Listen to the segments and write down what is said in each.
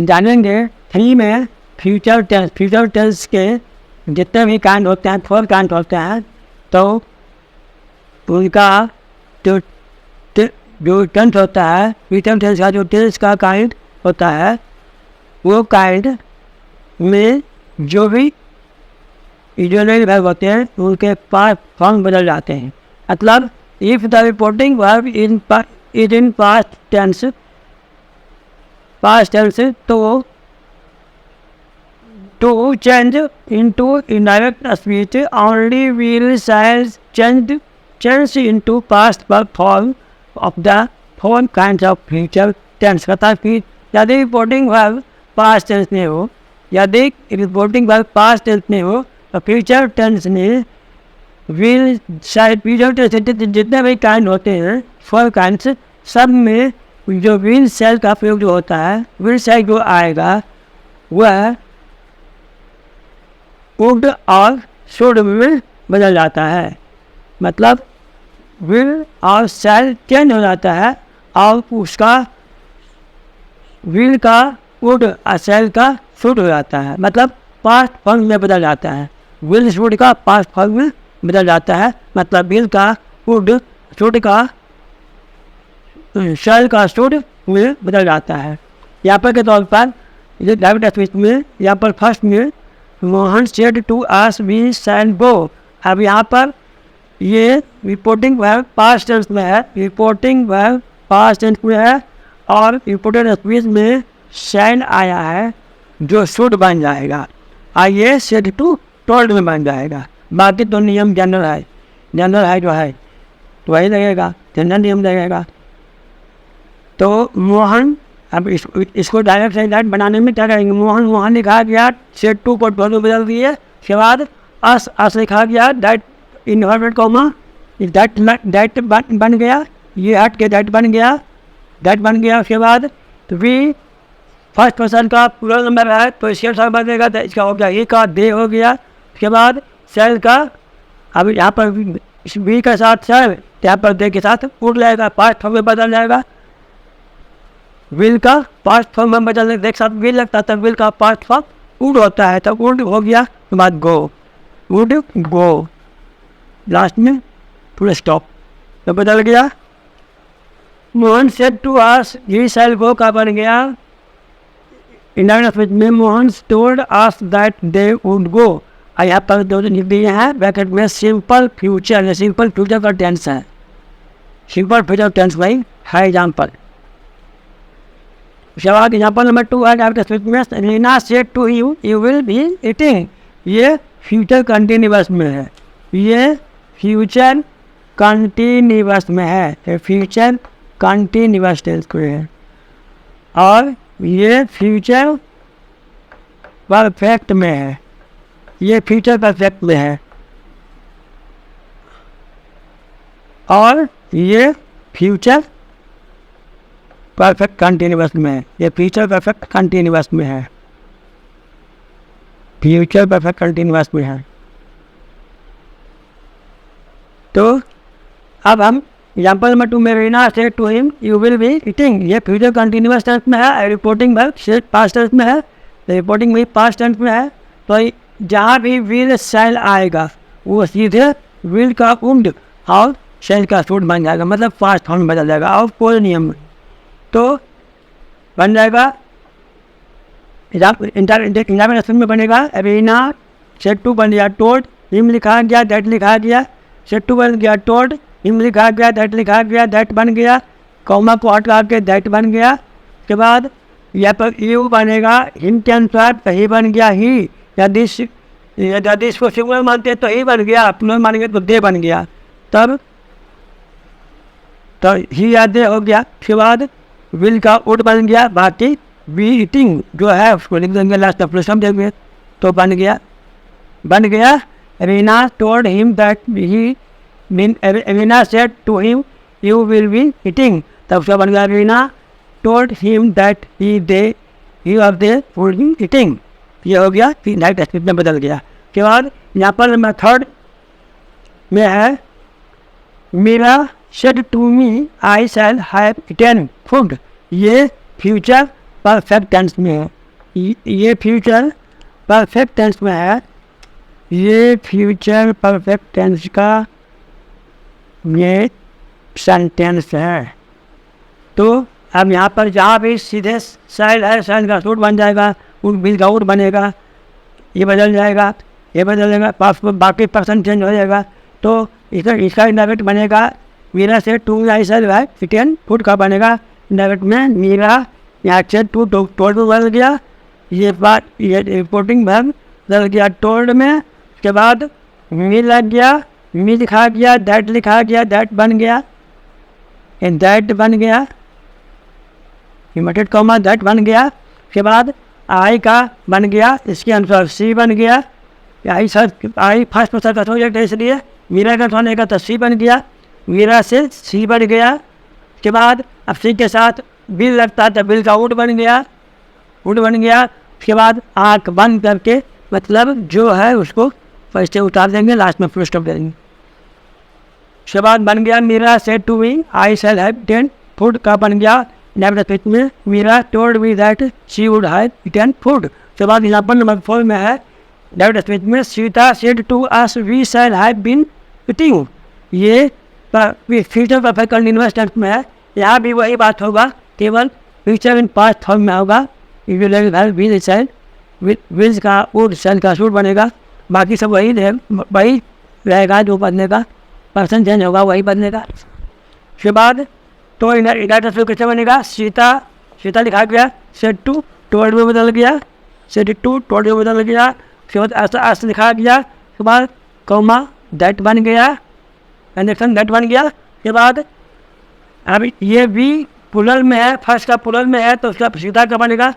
जानेंगे 3 में future tense के जितने भी कांड होते हैं, 4 कांड होते हैं, तो उनका जो टेंस होता है, फ्यूचर टेंस का जो टेंस का कांड होता है, वो कांड में जो भी इडियोनरी वर्ब होते हैं उनके पास्ट फॉर्म बदल जाते हैं। मतलब if the reporting verb is in past tense to change into indirect speech only will change into past verb form of the 4 kinds of future tense। कहता है कि यदि रिपोर्टिंग वर्ब पास्ट टेंस में हो, यदि रिपोर्टिंग वर्ब पास्ट टेंस में हो, तो फ्यूचर टेंस में विल शायद फ्यूचर टेंस जितने भी काइंड होते हैं 4 काइंड्स, सब में जो विल सेल का प्रयोग जो होता है, विल सेल जो आएगा वह वुड और शुड में बदल जाता है। मतलब विल और सेल चेंज हो जाता है और उसका विल का वुड और सेल का शुड हो जाता है। मतलब पास्ट फॉर्म में बदल जाता है। विल शुड का पास्ट फॉर्म में बदल जाता है। मतलब विल का वुड, शुड का सेल का शुड में बदल जाता है। यहाँ पर के तौर पर डायरेक्ट स्पीच में यहाँ पर फर्स्ट में Mohan said to us we shall go. अब यहाँ पर ये रिपोर्टिंग वर्ब पास्ट टेंस में है, रिपोर्टिंग वर्ब पास्ट टेंस में है और रिपोर्टेड स्पीच में शैल आया है जो शुड बन जाएगा और ये सेड टू टोल्ड में बन जाएगा। बाकी तो नियम जनरल है जो है तो वही लगेगा, जनरल नियम लगेगा। तो मोहन, अब इसको डायरेक्ट से डायरेक्ट बनाने में क्या करेंगे, मोहन लिखा गया, सेड टू को टोल्ड में बदल दिए। उसके बाद अस लिखा गया, दैट इन्वर्टेड कॉमा, दैट बन गया, ये हट के दैट बन गया। उसके बाद तो वी फर्स्ट पर्सन का प्लूरल नंबर है तो इसके साथ बनेगा, तो इसका हो गया ही का दे हो गया। उसके बाद सेल का, अब यहाँ पर वी के साथ सेल, यहाँ पर दे के साथ उड़ जाएगा, पास्ट फॉर्म में बदल जाएगा। विल का पास्ट फॉर्म में बदलने देख साथ विल लगता था, विल का पास्ट फॉर्म उड होता है, तो उड हो गया। उसके बाद गो, वुड गो, लास्ट में पूरा स्टॉप, तो बदल गया। Mohan said to us we shall go का बन गया इंडायरेक्ट स्पीच में Mohan told us that they would go. और यहाँ पर दो लिख दिए हैं ब्रैकेट में सिंपल फ्यूचर, सिंपल फ्यूचर का टेंस है, सिंपल फ्यूचर टेंस भाई है एग्जाम्पल। उसके बाद एग्जाम्पल नंबर 2 है डायरेक्ट स्पीच में, Reena said to you you will be eating. ये फ्यूचर कंटिन्यूअस में है, ये फ्यूचर कंटिन्यूअस में है, ये फ्यूचर कंटिन्यूअस टेंस को है। और ये फ्यूचर परफेक्ट में है, ये फ्यूचर परफेक्ट में है। और ये फ्यूचर परफेक्ट कंटिन्यूअस में है, ये फ्यूचर परफेक्ट कंटिन्यूअस में है, फ्यूचर परफेक्ट कंटिन्यूअस में है। तो अब हम एग्जाम्पल नंबर 2 में Reena said to him you will be eating, ये फ्यूचर कंटिन्यूअस टेंस में है, रिपोर्टिंग वर्ब पास्ट टेंस में है, रिपोर्टिंग भी पास्ट टेंस में है। तो जहाँ भी विल शैल आएगा वो सीधे विल का वुड और शैल का शुड बन जाएगा, मतलब पास्ट फॉर्म में बदल जाएगा और कोई नियम तो बन जाएगा। इंटरनेशनल में बनेगा रीना सेड टू बन गया टोल्ड, हिम लिखा गया, दैट लिखा गया, सेड टू बन गया टोल्ड, हिम लिखा गया, दैट लिखा गया, दैट बन गया, कॉमा को हटा के दैट बन गया। उसके बाद यहाँ पर यू बनेगा, हिम के अनुसार तो ही बन गया ही, यदि इसको सिंगुलर मानते हैं तो ही बन गया, प्लूरल मानेंगे तो दे बन गया, तब तो ही या दे हो गया। उसके बाद विल का उड बन गया, बाकी बी ईटिंग जो है उसको लिख देंगे लास्ट में समझेंगे, तो बन गया Reena told him that he, Reena said to him you will be eating, तब उसका बन गया Reena told him that he of they would be eating. ये हो गया, डायरेक्ट स्पीच में बदल गया। के बाद यहाँ पर नंबर 3 में है Meera said to me I shall have eaten food, ये फ्यूचर परफेक्ट टेंस में है, ये फ्यूचर परफेक्ट टेंस में है, ये फ्यूचर परफेक्ट टेंस का ये सेंटेंस है। तो अब यहाँ पर जहाँ भी सीधे साइड है, साइड का सूट बन जाएगा, उड बिल का उड बनेगा, ये बदल जाएगा, ये बदल जाएगा, बाकी पर्सन चेंज हो जाएगा। तो इसका इंडायरेक्ट बनेगा मीरा से टू आई सेल है फिटेन फूड का बनेगा इंडायरेक्ट में मीरा यहाँ से टू टोल्ड में बदल गया, ये बात ये रिपोर्टिंग वर्ब बदल गया टोल्ड में। उसके बाद मी लग गया, मी लिखा गया, दैट लिखा गया, दैट बन गया, दैट बन गया, इन्वर्टेड कॉमा दैट बन गया। उसके बाद आई का बन गया, इसके अनुसार सी बन गया, आई फर्स्ट पर्सन का सब्जेक्ट है इसलिए मीरा का होने का तो सी बन गया, मीरा से सी बन गया। उसके बाद अब सी के साथ बिल लगता है तो बिल का उड बन गया, उड बन गया। उसके बाद आँख बंद करके मतलब जो है उसको फर्स्ट उतार देंगे, लास्ट में फुल स्टॉप दे देंगे। उसके बाद बन गया Meera said to me I shall have eaten food का बन गया नेवर स्पीच में Meera told me that she would have eaten food. उसके बाद एग्जाम्पल नंबर 4 में है नेवर स्पीच में Sita said to us we shall have been eating, ये फ्यूचर परफेक्ट कंटीन्यूअस टेंस में है। यहाँ भी वही बात होगा, केवल फ्यूचर इन पास्ट फॉर्म में होगा। विल शैल विल का वुड शैल का शूड बनेगा, बाकी सब वही रहेगा, जो बदले का पर्सन चेंज होगा वही बदले का। उसके बाद तो इंडायरेक्ट कैसे बनेगा, सीता लिखा गया, सेड टू टोल्ड में बदल गया, सेड टू टोल्ड में बदल गया। उसके बाद ऐसा लिखा गया, उसके बाद कॉमा दैट बन गया, कंजक्शन दैट बन गया। उसके बाद अब ये भी पुलर में है, फर्स्ट का पुलर में है तो उसका सीधा का बनेगा,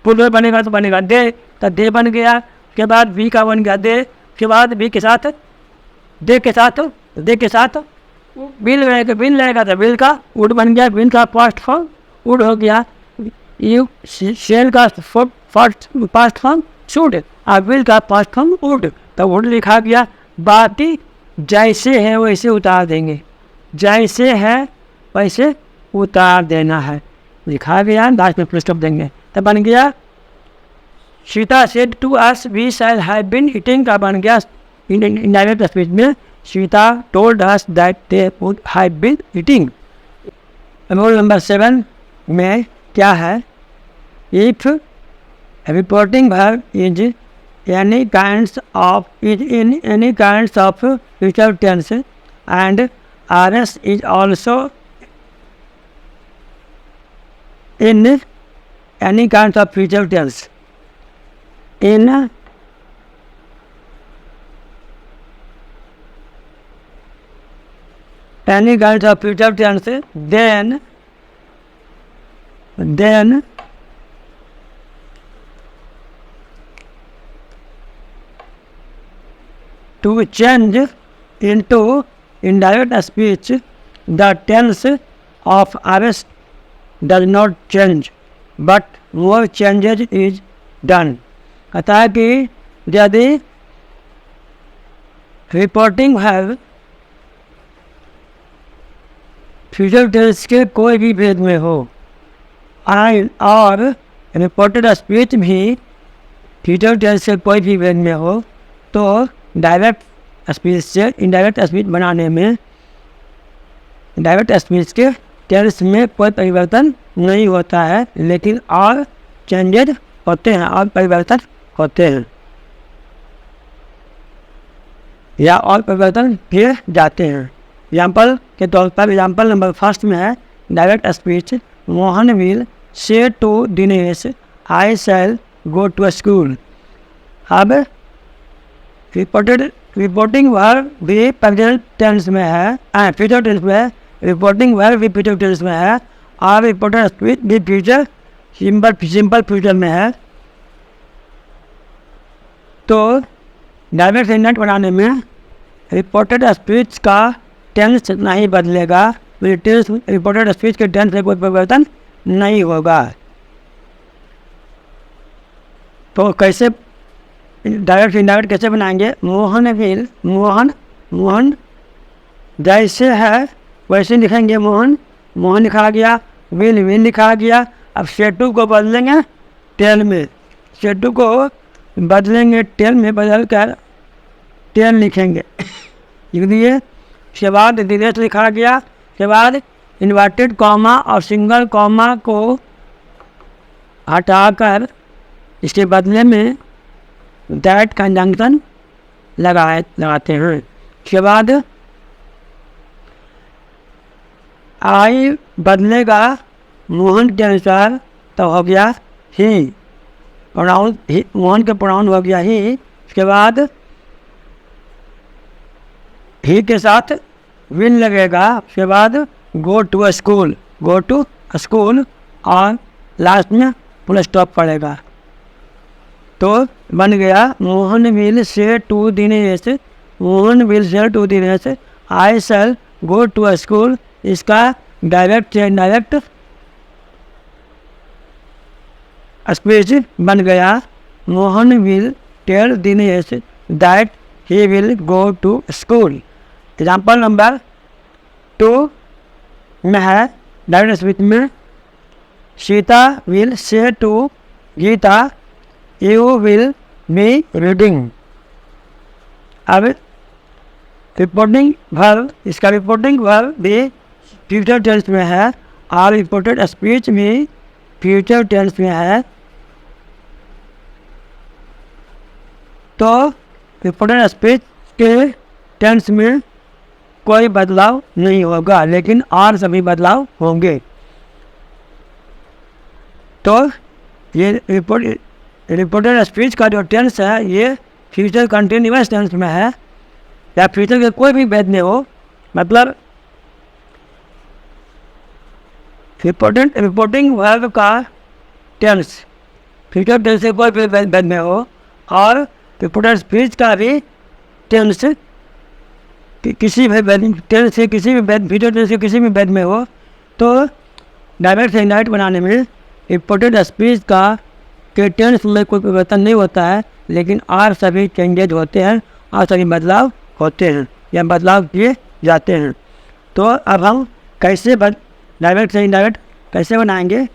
पुलर बनेगा तो बनेगा दे, तो दे बन गया। उसके बाद वी का बन गया दे, उसके बाद वी के साथ दे के साथ बिल रहेगा तो बिल का वुड बन गया, बिल का पास्ट फॉर्म वुड हो गया, यू शेल का पास्ट फॉर्म शुड और बिल का पास्ट फॉर्म वुड, तो वुड लिखा गया। बाकी जैसे है वैसे उतार देंगे, जैसे है वैसे उतार देना है, लिखा गया, लास्ट में फुल स्टॉप देंगे। तो बन गया Sita said to us we shall have been eating का बन गया इनडायरेक्ट स्पीच में Sita told us that they would have been eating. Rule number 7 में क्या है, if reporting verb is any kinds of future tense and rs is also in any kinds of future tense, in any kinds of future tense, then to change into indirect speech the tense of arrest does not change but more changes is done। कहता है कि यदि reporting verb future tense के कोई भी भेद में हो और रिपोर्टेड स्पीच भी फ्यूचर टेंस के कोई भी भेद में हो, तो डायरेक्ट स्पीच से इनडायरेक्ट स्पीच बनाने में डायरेक्ट स्पीच के टेंस में कोई परिवर्तन नहीं होता है, लेकिन और चेंजेज होते हैं और परिवर्तन होते हैं या और परिवर्तन किए जाते हैं। एग्जाम्पल के तौर पर एग्जाम्पल नंबर 1 में है direct speech Mohan will say to Dinesh I shall go to school. अब रिपोर्टिंग वर्ब भी प्रेजेंट टेंस में है, फ्यूचर टेंस में है, रिपोर्टिंग वर्ब भी फ्यूचर टेंस में है और रिपोर्टेड स्पीच भी फ्यूचर सिंपल फ्यूचर में है। तो डायरेक्ट सेंटेंस बनाने में रिपोर्टेड स्पीच का टेंस नहीं बदलेगा, रिपोर्टेड स्पीच के टेंस में कोई परिवर्तन नहीं होगा। तो कैसे डायरेक्ट इनडायरेक्ट कैसे बनाएंगे, मोहन विल, मोहन जैसे है वैसे लिखेंगे, मोहन लिखा गया, विल लिखा गया, अब सेड टू को बदलेंगे टेल में, सेड टू को बदलेंगे टेल में, बदल कर टेल लिखेंगे, लिख दिए। उसके बाद दिनेश लिखा गया। उसके बाद इन्वर्टेड कॉमा और सिंगल कॉमा को हटाकर इसके बदले में दैट कंजंक्शन लगाते हैं। उसके बाद आई बदलेगा मोहन के अनुसार, तो हो गया ही, प्रोनाउन मोहन के प्रोनाउन हो गया ही। उसके बाद ही के साथ विल लगेगा। उसके बाद go to school, go to school, और लास्ट में फुल स्टॉप पड़ेगा। तो बन गया Mohan will say to Dinesh, Mohan will say to Dinesh, I shall go to school. इसका डायरेक्ट या इनडायरेक्ट स्पीच बन गया Mohan will tell Dinesh that he will go to school. Example number 2 में है डायरेक्ट स्पीच में, Sita will say to Gita you will be reading. अब reporting verb, इसका reporting verb भी फ्यूचर टेंस में है और रिपोर्टेड स्पीच भी फ्यूचर टेंस में है। तो रिपोर्टेड स्पीच के टेंस में कोई बदलाव नहीं होगा, लेकिन और सभी बदलाव होंगे। तो ये रिपोर्टेड स्पीच का जो टेंस है ये फ्यूचर कंटिन्यूअस टेंस में है, या फ्यूचर के कोई भी वेद में हो, मतलब रिपोर्टिंग वर्ब का टेंस फ्यूचर टेंस से कोई भी वेद में हो, और रिपोर्टेड स्पीच का भी टेंस किसी भी टेंस से किसी भी फ्यूचर टेंस से किसी भी वेद में हो, तो डायरेक्ट से इनडायरेक्ट बनाने में रिपोर्टेड स्पीच का के टेंस में कोई परिवर्तन नहीं होता है, लेकिन और सभी चेंजेज होते हैं और सभी बदलाव होते हैं या बदलाव किए जाते हैं। तो अब हम कैसे डायरेक्ट से इनडायरेक्ट कैसे बनाएंगे?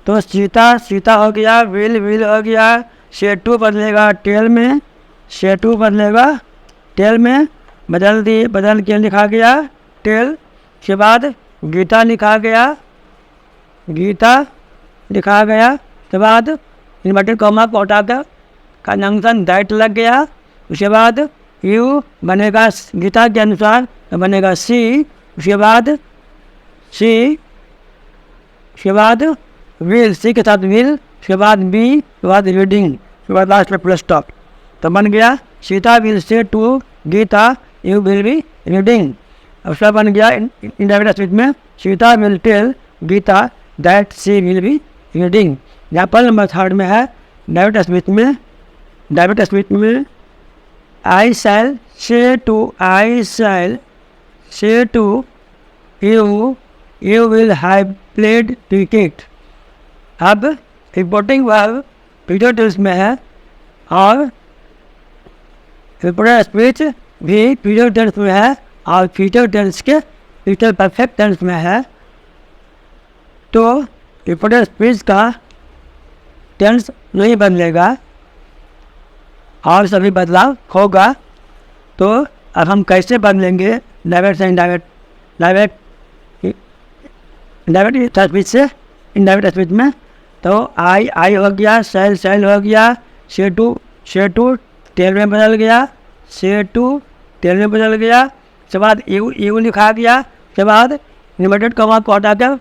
तो सीता हो गया, विल हो गया, सेटू बदलेगा टेल में, सेटू बदलेगा टेल में, बदल के लिखा गया टेल। के बाद गीता लिखा गया, गीता लिखा गया। के बाद इन्वर्टेड कॉमा को हटाकर कंजंक्शन दैट लग गया। उसके बाद यू बनेगा गीता के अनुसार तो बनेगा सी। उसके बाद विल, सी के साथ विल, उसके बाद बी, उसके बाद रीडिंग, उसके बाद लास्ट में फुल स्टॉप। तो बन गया Sita will say to Gita you will be reading. उसका बन गया इनडायरेक्ट स्पीच में Sita will tell Gita that she will be reading. Example number 3 में है डायरेक्ट स्पीच में I shall say to you will have played cricket. अब रिपोर्टिंग वर्ब फ्यूचर टेंस में है और रिपोर्टेड स्पीच भी फ्यूचर टेंस में है और फ्यूचर टेंस के फ्यूचर परफेक्ट टेंस में है। तो रिपोर्टेड स्पीच का टेंस नहीं बदलेगा और सभी बदलाव होगा। तो अब हम कैसे बदलेंगे डायरेक्ट से इनडायरेक्ट, डायरेक्ट स्पीच से इनडायरेक्ट स्पीच में? तो आई हो गया, शैल हो गया, से टू टेल में बदल गया, से टू टेल में बदल गया। उसके बाद यू लिखा गया। उसके बाद इन्वर्टेड कॉमा को हटाकर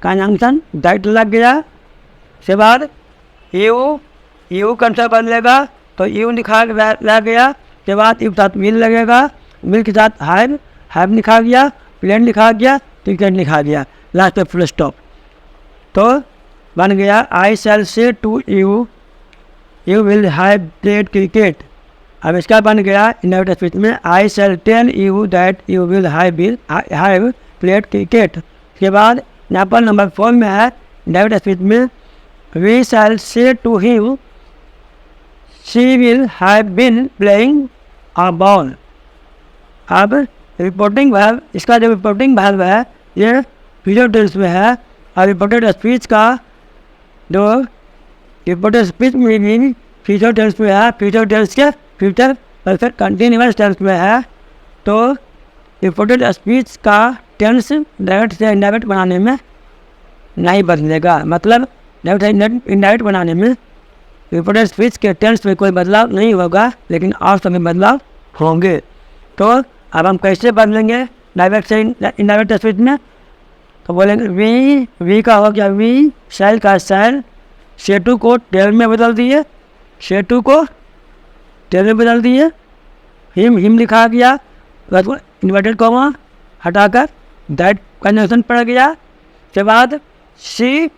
कंजंक्शन दैट लग गया। उसके बाद यू कंसा बदलेगा तो यू लिखा लग गया। उसके बाद यू के साथ विल लगेगा, विल के साथ हैव लिखा गया, प्लेन लिखा गया, क्रिकेट लिखा गया, लास्ट पे फुल स्टॉप। तो बन गया I shall say to you will have played cricket. अब इसका बन गया इनडायरेक्ट स्पीच में I shall tell you that you will have played cricket. उसके बाद एग्जाम्पल नंबर 4 में है डायरेक्ट स्पीच में we shall say to him she will have been playing a ball. अब रिपोर्टिंग वर्ब, इसका जो रिपोर्टिंग वर्ब है ये फ्यूचर टेंस में है और रिपोर्टेड स्पीच का जो रिपोर्टेड स्पीच में भी फ्यूचर टेंस में है, फ्यूचर टेंस के फ्यूचर परफेक्ट कंटिन्यूअस टेंस में है, तो रिपोर्टेड स्पीच का टेंस डायरेक्ट से इनडायरेक्ट बनाने में नहीं बदलेगा। मतलब डायरेक्ट से इनडायरेक्ट बनाने में रिपोर्टेड स्पीच के टेंस में कोई बदलाव नहीं होगा, लेकिन और सभी बदलाव होंगे। तो अब हम कैसे बदलेंगे डायरेक्ट से इनडायरेक्ट स्पीच में? तो बोलेंगे वी का हो गया वी, शैल का शैल, शेटू को टेल में बदल दिए, शेटू को टेल में बदल दिए, हिम लिखा गया, इन्वर्टेड कॉमा हटाकर दैट कंजंक्शन पड़ गया। उसके बाद सी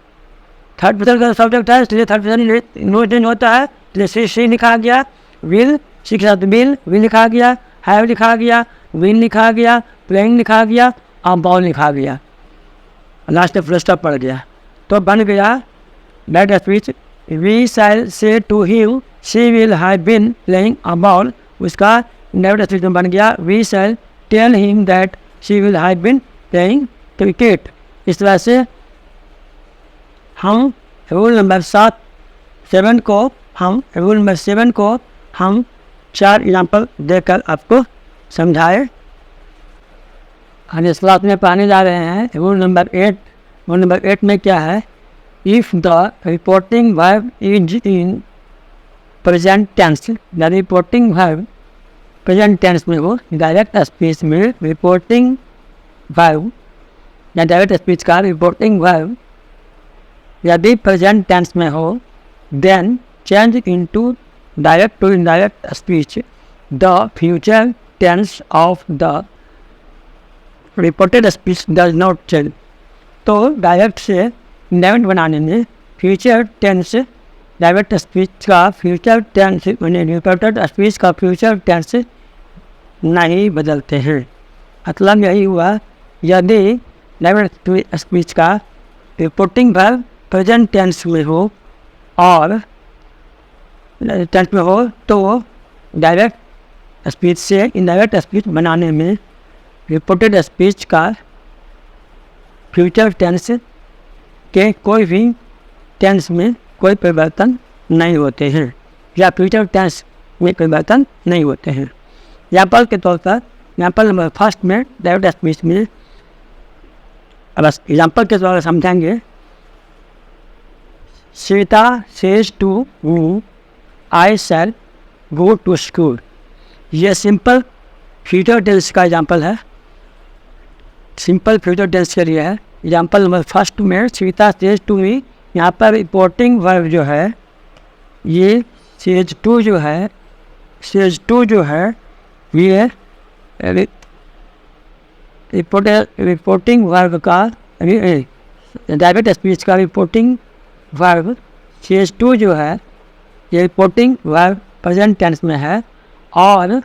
थर्ड पर्सन का सब्जेक्ट है, इसलिए थर्ड पर्सन नो चेंज होता है, इसलिए सी लिखा गया। विल, सी के साथ विल लिखा गया, हैव लिखा गया, विन लिखा गया, प्लेइंग लिखा गया, बॉल लिखा गया, लास्ट में फुल स्टॉप पड़ गया। तो बन गया that speech we shall say to him she will have been playing a ball. उसका डायरेक्ट स्पीच में बन गया we shall tell him that she will have been playing cricket. इस तरह से हम रूल नंबर 7 को हम 4 एग्जाम्पल देकर आपको समझाए। हम इस क्लास में पढ़ने जा रहे हैं रूल नंबर 8। रूल नंबर 8 में क्या है? If the reporting verb is in present tense, the reporting verb present tense में हो, डायरेक्ट स्पीच में रिपोर्टिंग वर्ब या डायरेक्ट स्पीच का रिपोर्टिंग वर्ब यदि प्रेजेंट टेंस में हो, then change into direct to indirect speech the future tense of the reported speech does not change. तो direct से इनडायरेक्ट बनाने में फ्यूचर टेंस डायरेक्ट स्पीच का फ्यूचर टेंस यानी रिपोर्टेड स्पीच का फ्यूचर टेंस नहीं बदलते हैं। मतलब यही हुआ, यदि डायरेक्ट स्पीच का रिपोर्टिंग वर्ब प्रेजेंट टेंस में हो और टेंस में हो, तो डायरेक्ट स्पीच से इनडायरेक्ट स्पीच बनाने में रिपोर्टेड स्पीच का फ्यूचर टेंस के कोई भी टेंस में कोई परिवर्तन नहीं होते हैं, या फ्यूचर टेंस में परिवर्तन नहीं होते हैं। एग्जाम्पल के तौर पर एग्जाम्पल नंबर 1 में डायरेक्ट स्पीच में अब एग्जाम्पल के तौर पर समझेंगे। Shweta says to me I shall go to school. ये सिंपल फ्यूचर टेंस का एग्जाम्पल है, सिंपल फ्यूचर टेंस के लिए है। एग्जाम्पल नंबर 1 में श्वेता सेज टू मी, यहाँ पर रिपोर्टिंग वर्ब जो है ये सेज टू जो है ये रिपोर्टिंग वर्ब का डायरेक्ट स्पीच का रिपोर्टिंग वर्ब सेज टू जो है ये रिपोर्टिंग वर्ब प्रेजेंट टेंस में है, और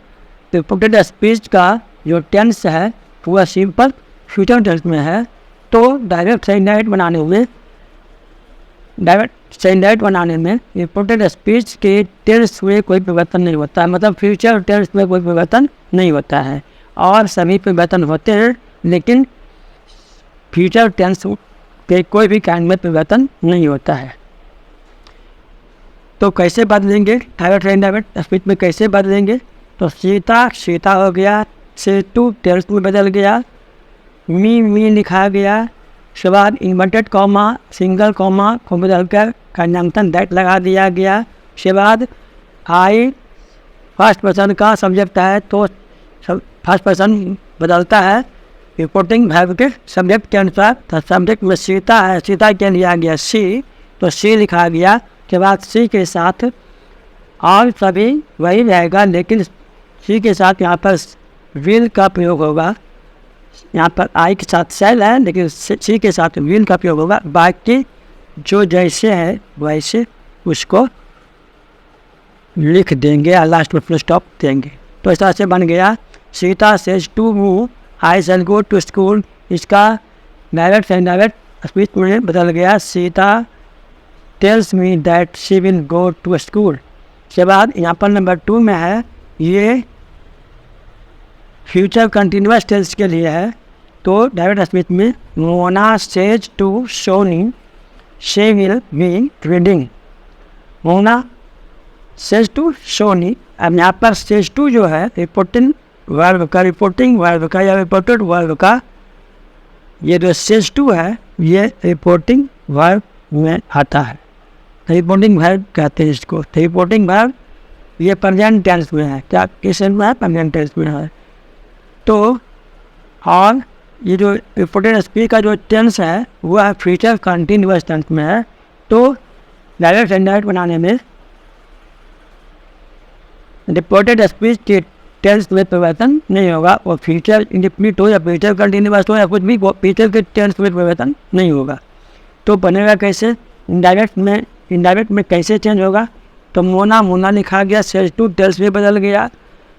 रिपोर्टेड स्पीच का जो टेंस है वह सिंपल फ्यूचर टेंस में है। तो डायरेक्ट से इनडायरेक्ट बनाने में रिपोर्टेड स्पीच के टेंस में कोई परिवर्तन नहीं होता है, मतलब फ्यूचर टेंस में कोई परिवर्तन नहीं होता है, और सभी परिवर्तन होते हैं, लेकिन फ्यूचर टेंस के कोई भी काइंड में परिवर्तन नहीं होता है। तो कैसे बदलेंगे डायरेक्ट इनडायरेक्ट स्पीच में, कैसे बदलेंगे? तो सीता हो गया, से टू टेंस में बदल गया, मी लिखा गया, उसके बाद इन्वर्टेड कॉमा सिंगल कॉमा को बदल कर कंजंक्शन दैट लगा दिया गया। उसके बाद आई फर्स्ट पर्सन का सब्जेक्ट है, तो फर्स्ट पर्सन बदलता है रिपोर्टिंग वर्ब के सब्जेक्ट के अनुसार। तो सब्जेक्ट में सीता है, सीता के लिया गया सी, तो सी लिखा गया। के बाद सी के साथ और सभी वही रहेगा, लेकिन सी के साथ यहाँ पर विल का प्रयोग होगा। यहाँ पर आई के साथ शैल है, लेकिन सी के साथ विल का प्रयोग होगा। बाकी जो जैसे है वैसे उसको लिख देंगे और लास्ट में फुल स्टॉप देंगे। तो इस तरह से बन गया Sita says to me I shall go to school. इसका डायरेक्ट से इनडायरेक्ट स्पीच में बदल गया, Sita tells me that she will go to school. उसके बाद यहाँ पर नंबर 2 में है, ये फ्यूचर कंटिन्यूअस टेंस के लिए है। तो डायरेक्ट स्पीच में Mona says to Soni she will be reading. Mona says to Soni. अब यहाँ पर says to जो है रिपोर्टिंग वर्ब का या रिपोर्टेड वर्ब का, ये जो says to है ये रिपोर्टिंग वर्ब में आता है। रिपोर्टिंग वर्ब कहते हैं इसको। रिपोर्टिंग वर्ब ये प्रेजेंट टेंस में है। क्या किस में है? प्रेजेंट टेंस में है। तो और ये जो रिपोर्टेड स्पीच का जो टेंस है वो है फ्यूचर कंटिन्यूअस टेंस में है। तो डायरेक्ट इनडायरेक्ट बनाने में रिपोर्टेड स्पीच के टेंस में परिवर्तन नहीं होगा। वो फ्यूचर इंडिफिनिट हो या फ्यूचर कंटिन्यूअस हो या कुछ भी, वो फ्यूचर के टेंस में परिवर्तन नहीं होगा। तो बनेगा कैसे? इनडायरेक्ट में कैसे चेंज होगा? तो मोना लिखा गया, सेज टू टेल्स में बदल गया।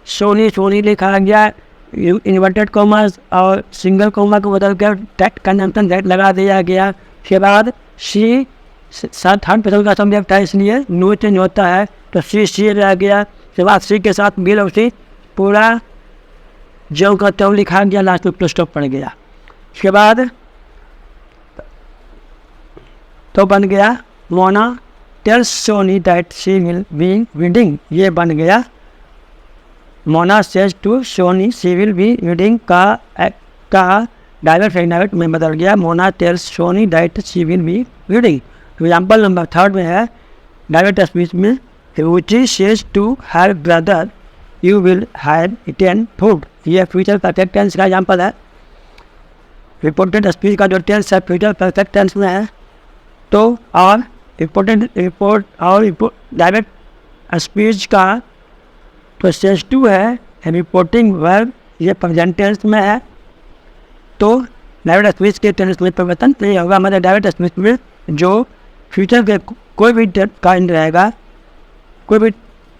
सोनी लिखा गया, इन्वर्टेड कॉमर्स और सिंगल कॉमा को बदल कर दैट कंजंक्शन दैट लगा दिया गया। उसके बाद शी साथ थर्ड पर्सन का सब्जेक्ट है इसलिए नो चेंज होता है, तो सी रह गया। उसके बाद सी के साथ बिल और सी पूरा जो का त्यों लिखा गया, लास्ट में फुल स्टॉप पड़ गया। उसके बाद तो बन गया Mona tells Soni that she will be reading. ये बन गया Mona says to Soni she will be reading का डायरेक्ट इनडायरेक्ट में बदल गया। Mona tells Soni that she will be reading. Example number 3 में है डायरेक्ट स्पीच में, Ruchi says to her brother you will have eaten food. ये फ्यूचर परफेक्ट टेंस का एग्जाम्पल है। रिपोर्टेड स्पीच का जो टेंस है फ्यूचर परफेक्ट टेंस में है। तो और डायरेक्ट स्पीच का तो सेज टू है, रिपोर्टिंग वर्ब ये प्रेजेंट टेंस में है। तो डायरेक्ट स्पीच के टेंस में परिवर्तन नहीं होगा। मतलब डायरेक्ट स्पीच में जो फ्यूचर के कोई भी काइंड रहेगा, कोई भी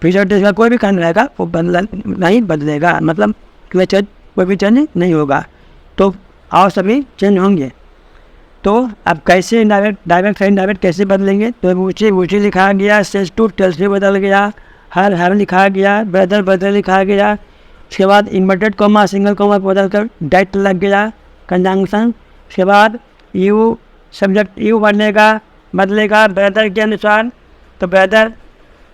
फ्यूचर टेंस का कोई भी काइंड रहेगा वो नहीं बदलेगा। मतलब कोई भी चेंज नहीं होगा। तो और सभी चेंज होंगे। तो अब कैसे डायरेक्ट से इनडायरेक्ट कैसे बदलेंगे? तो ऊँची लिखा गया, सेज टू टेल्स में बदल गया। हर लिखा गया, ब्रदर लिखा गया। उसके बाद इन्वर्टेड कॉमा सिंगल कॉमा को बदल कर डेट लग गया, कंजंक्शन। उसके बाद यू सब्जेक्ट यू बदलेगा ब्रदर के अनुसार। तो ब्रदर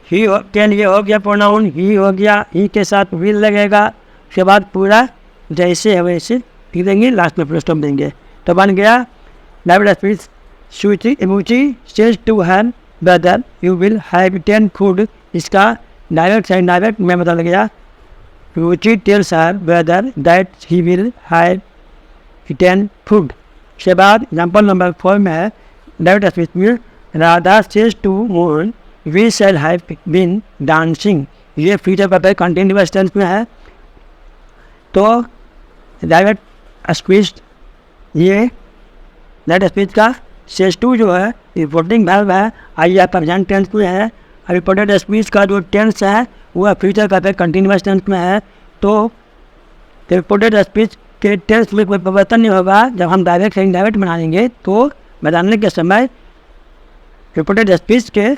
ही ये हो गया प्रोनाउन, ही हो गया, ही के साथ विल लगेगा। उसके बाद पूरा जैसे है वैसे लिख देंगे, लास्ट में फुल स्टॉप देंगे। तो बन गया डायरेक्ट स्पीच ऊँची says to her brother you will have eaten food. इसका डायरेक्ट से इनडायरेक्ट में बदल गया। Ruchi tells her brother that he will have eaten food. उसके बाद एग्जाम्पल नंबर 4 में है डायरेक्ट स्पीच में, Radha says to Mohan we shall have been dancing. ये फ्यूचर परफेक्ट कंटिन्यूअस टेंस में है। तो डायरेक्ट स्पीच ये डायरेक्ट स्पीच का सेज टू जो है रिपोर्टिंग वर्ब है, आई प्रेजेंट टेंस में है। रिपोर्टेड स्पीच का जो टेंस है वो फ्यूचर परफेक्ट कंटिन्यूअस टेंस में है। तो रिपोर्टेड स्पीच के टेंस में कोई परिवर्तन नहीं होगा। जब हम डायरेक्ट से इनडायरेक्ट बनाएंगे तो बनाने के समय रिपोर्टेड स्पीच के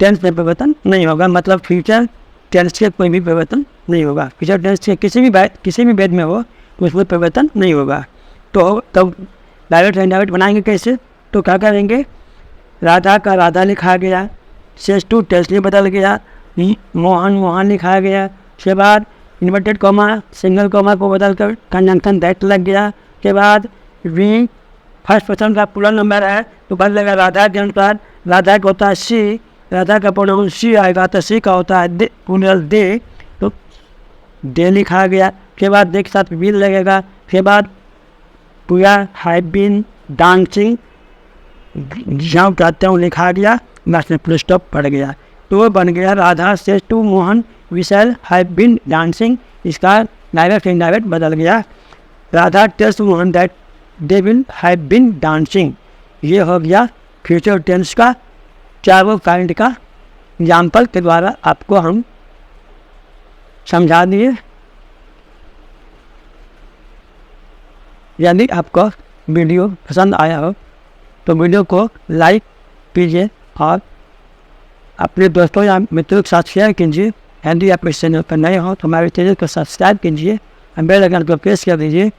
टेंस में परिवर्तन नहीं होगा। मतलब फ्यूचर टेंस के कोई भी परिवर्तन नहीं होगा। फ्यूचर टेंस के किसी भी वेद में हो तो उसमें परिवर्तन नहीं होगा। तो तब डायरेक्ट से इनडायरेक्ट बनाएंगे कैसे? तो क्या करेंगे? राधा का राधा लिखा गया, सेज टू टेल्स में बदल गया। मोहन लिखा गया। उसके बाद इन्वर्टेड कॉमा सिंगल कॉमा को बदल कर कंजंक्शन दैट लग गया। उसके बाद वी फर्स्ट पर्सन का प्लूरल नंबर है तो बदलेगा राधा के अनुसार। राधा का होता है सी, राधा का प्रोनाउन सी आएगा, तो सी का होता है प्लूरल दे, तो दे लिखा गया। उसके बाद दे के साथ विल लगेगा। उसके बाद पूरा हैव बीन डांसिंग जहाँ कहते हैं लिखा गया, लास्ट में फुल स्टॉप पड़ गया। तो बन गया Radha says to Mohan we shall have been dancing. इसका डायरेक्ट इनडायरेक्ट बदल गया। Radha tells Mohan that they will have been dancing. ये हो गया फ्यूचर टेंस का चारों काइंड का एग्जाम्पल के द्वारा आपको हम समझा दिए। यदि आपको वीडियो पसंद आया हो तो वीडियो को लाइक कीजिए और अपने दोस्तों या मित्रों के साथ शेयर कीजिए। यदि आप इस चैनल पर नए हो तो हमारे चैनल को सब्सक्राइब कीजिए और बेल आइकन को प्रेस कर दीजिए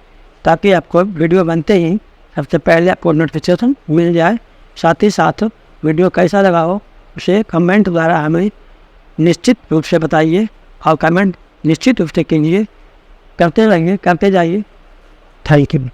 ताकि आपको वीडियो बनते ही सबसे पहले आपको नोटिफिकेशन मिल जाए। साथ ही साथ वीडियो कैसा लगा हो उसे कमेंट द्वारा हमें निश्चित रूप से बताइए और कमेंट निश्चित रूप से कीजिए। करते रहिए, करते जाइए। Thank you.